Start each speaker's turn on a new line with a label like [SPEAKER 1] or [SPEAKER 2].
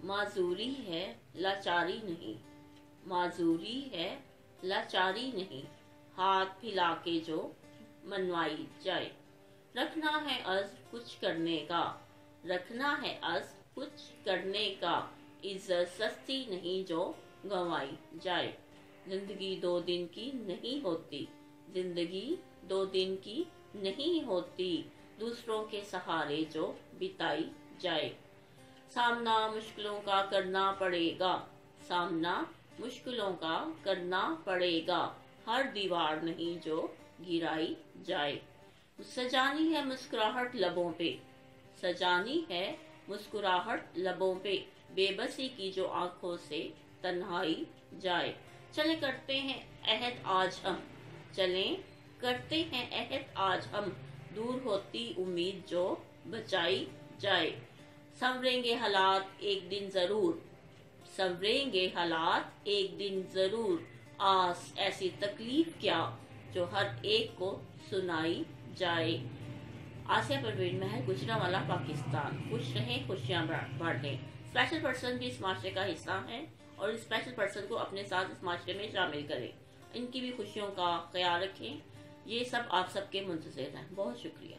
[SPEAKER 1] معذوری ہے لاچاری نہیں، معذوری ہے لاچاری نہیں، ہاتھ پھیلا کے جو منوائی جائے۔ رکھنا ہے عزم کچھ کرنے کا، رکھنا ہے عزم کچھ کرنے کا، عزت سستی نہیں جو گنوائی جائے۔ زندگی دو دن کی نہیں ہوتی، زندگی دو دن کی نہیں ہوتی، دوسروں کے سہارے جو بتائی جائے۔ سامنا مشکلوں کا کرنا پڑے گا، سامنا مشکلوں کا کرنا پڑے گا، ہر دیوار نہیں جو گرائی جائے۔ سجانی ہے مسکراہٹ لبوں پہ، سجانی ہے مسکراہٹ لبوں پہ، بے بسی کی جو آنکھوں سے تنہائی جائے۔ چلیں کرتے ہیں عہد آج ہم، چلیں کرتے ہیں عہد آج ہم، دور ہوتی امید جو بچائی جائے۔ سنوریں گے حالات ایک دن ضرور، سنوریں گے حالات ایک دن ضرور، آس ایسی تکلیف کیا جو ہر ایک کو سنائی جائے۔ آسیہ پروین مہر، گجرانوالہ، پاکستان۔ خوش رہیں، خوشیاں بانٹیں۔ اسپیشل پرسن بھی اس معاشرے کا حصہ ہیں اور اس اسپیشل پرسن کو اپنے ساتھ اس معاشرے میں شامل کریں، ان کی بھی خوشیوں کا خیال رکھیں۔ یہ سب آپ سب کے منتظر ہیں۔ بہت شکریہ۔